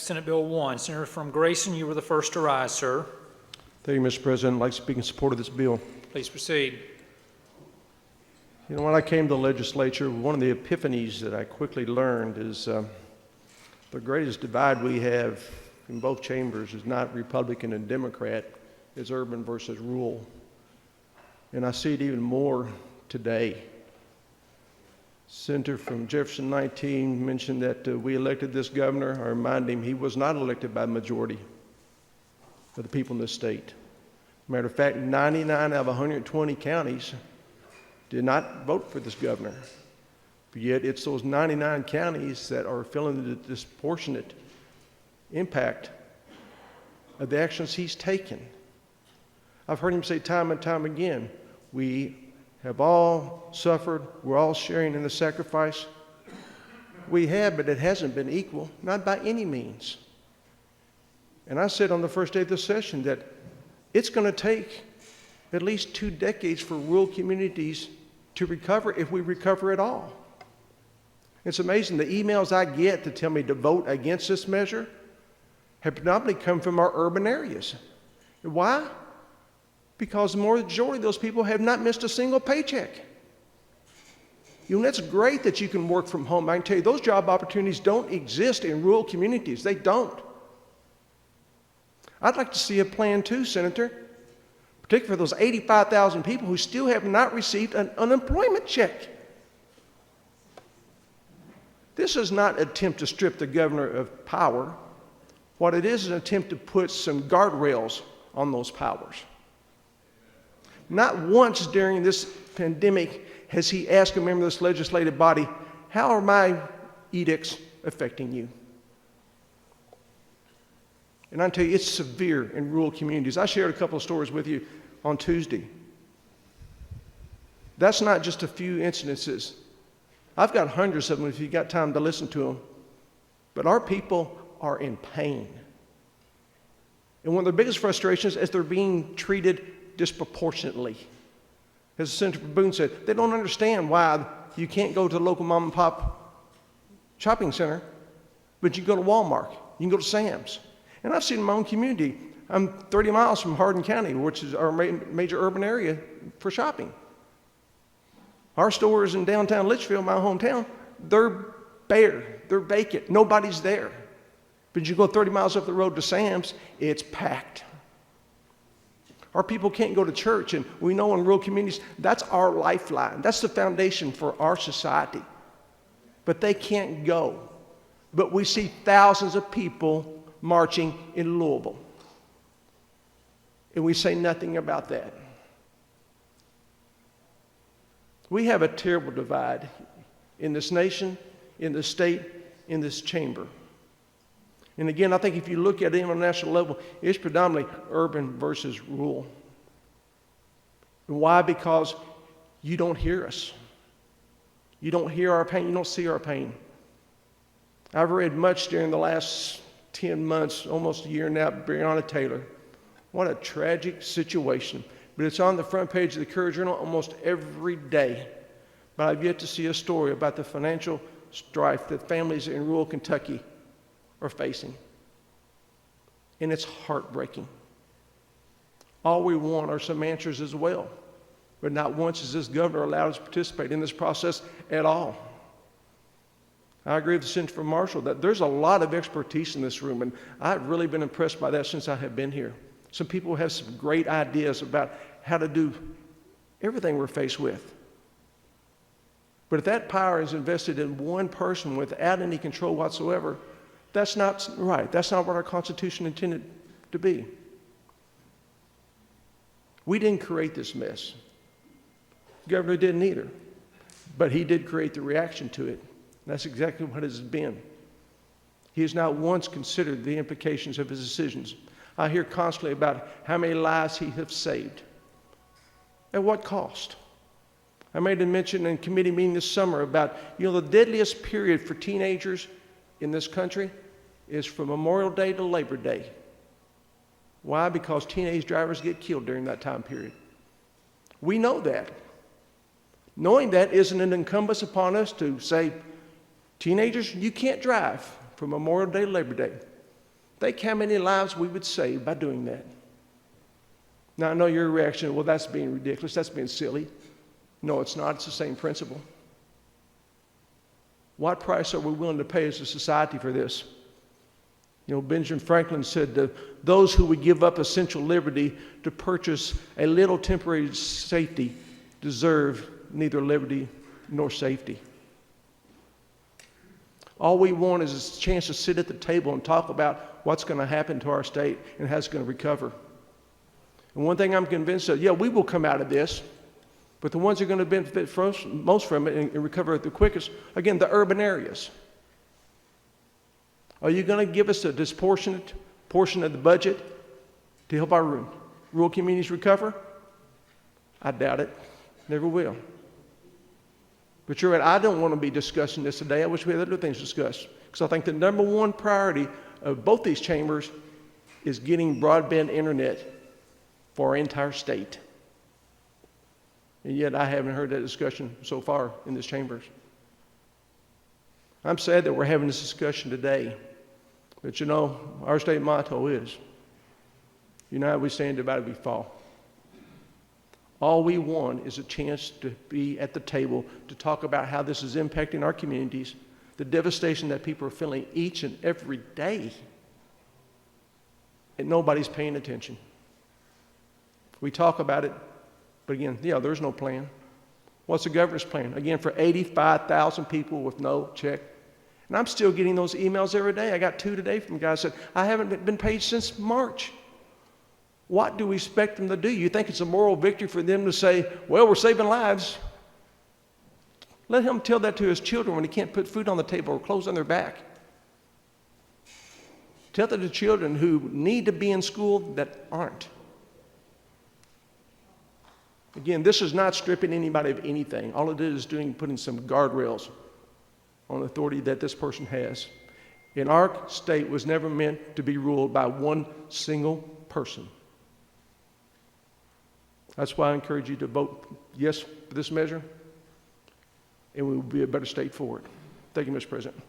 Senate Bill 1. Senator from Grayson, you were the first to rise, sir. Thank you, Mr. President. I'd like to speak in support of this bill. Please proceed. You know, when I came to the legislature, one of the epiphanies that I quickly learned is the greatest divide we have in both chambers is not Republican and Democrat, it's urban versus rural. And I see it even more today. Senator from Jefferson 19 mentioned that we elected this governor. I remind him he was not elected by the majority of the people in this state. Matter of fact, 99 out of 120 counties did not vote for this governor. But yet it's those 99 counties that are feeling the disproportionate impact of the actions he's taken. I've heard him say time and time again, we have all suffered, we're all sharing in the sacrifice. We have, but it hasn't been equal, not by any means. And I said on the first day of the session that it's going to take at least 2 decades for rural communities to recover, if we recover at all. It's amazing, the emails I get to tell me to vote against this measure have predominantly come from our urban areas. Why? Because the majority of those people have not missed a single paycheck. You know, that's great that you can work from home. I can tell you, those job opportunities don't exist in rural communities. They don't. I'd like to see a plan too, Senator, particularly for those 85,000 people who still have not received an unemployment check. This is not an attempt to strip the governor of power. What it is an attempt to put some guardrails on those powers. Not once during this pandemic has he asked a member of this legislative body, how are my edicts affecting you? And I tell you, it's severe in rural communities. I shared a couple of stories with you on Tuesday. That's not just a few incidences. I've got hundreds of them if you've got time to listen to them. But our people are in pain. And one of the biggest frustrations is they're being treated disproportionately. As Senator Boone said, they don't understand why you can't go to the local mom and pop shopping center, but you can go to Walmart, you can go to Sam's. And I've seen in my own community, I'm 30 miles from Hardin County, which is our major urban area for shopping. Our stores in downtown Litchfield, my hometown, they're bare, they're vacant, nobody's there. But you go 30 miles up the road to Sam's, it's packed. Our people can't go to church, and we know in rural communities, that's our lifeline. That's the foundation for our society. But they can't go. But we see thousands of people marching in Louisville. And we say nothing about that. We have a terrible divide in this nation, in this state, in this chamber. And again, I think if you look at it on a national level, it's predominantly urban versus rural. And why? Because you don't hear us. You don't hear our pain. You don't see our pain. I've read much during the last 10 months, almost a year now, Breonna Taylor. What a tragic situation. But it's on the front page of the Courier-Journal almost every day. But I've yet to see a story about the financial strife that families in rural Kentucky are facing. And it's heartbreaking. All we want are some answers as well. But not once has this governor allowed us to participate in this process at all. I agree with the Senator from Marshall that there's a lot of expertise in this room, and I've really been impressed by that since I have been here. Some people have some great ideas about how to do everything we're faced with. But if that power is invested in one person without any control whatsoever, that's not right. That's not what our Constitution intended to be. We didn't create this mess. The governor didn't either. But he did create the reaction to it. That's exactly what it has been. He has not once considered the implications of his decisions. I hear constantly about how many lives he has saved. At what cost? I made a mention in a committee meeting this summer about, the deadliest period for teenagers in this country is from Memorial Day to Labor Day. Why? Because teenage drivers get killed during that time period. We know that. Knowing that, isn't it incumbent upon us to say, teenagers, you can't drive from Memorial Day to Labor Day. Think how many lives we would save by doing that. Now, I know your reaction, well, that's being ridiculous, that's being silly. No, it's not. It's the same principle. What price are we willing to pay as a society for this? You know, Benjamin Franklin said that those who would give up essential liberty to purchase a little temporary safety deserve neither liberty nor safety. All we want is a chance to sit at the table and talk about what's going to happen to our state and how it's going to recover. And one thing I'm convinced of, yeah, we will come out of this, but the ones that are going to benefit most from it and recover the quickest, again, the urban areas. Are you going to give us a disproportionate portion of the budget to help our rural communities recover? I doubt it. Never will. But you're right, I don't want to be discussing this today. I wish we had other things to discuss. Because I think the number one priority of both these chambers is getting broadband internet for our entire state. And yet I haven't heard that discussion so far in this chambers. I'm sad that we're having this discussion today. But you know, our state motto is, united we stand, divided we fall. All we want is a chance to be at the table to talk about how this is impacting our communities, the devastation that people are feeling each and every day, and nobody's paying attention. We talk about it, but again, yeah, there's no plan. What's the governor's plan? Again, for 85,000 people with no check. And I'm still getting those emails every day. I got 2 today from guys that said, I haven't been paid since March. What do we expect them to do? You think it's a moral victory for them to say, well, we're saving lives? Let him tell that to his children when he can't put food on the table or clothes on their back. Tell that to children who need to be in school that aren't. Again, this is not stripping anybody of anything. All it is putting some guardrails on authority that this person has. And our state was never meant to be ruled by one single person. That's why I encourage you to vote yes for this measure, and we will be a better state for it. Thank you, Mr. President.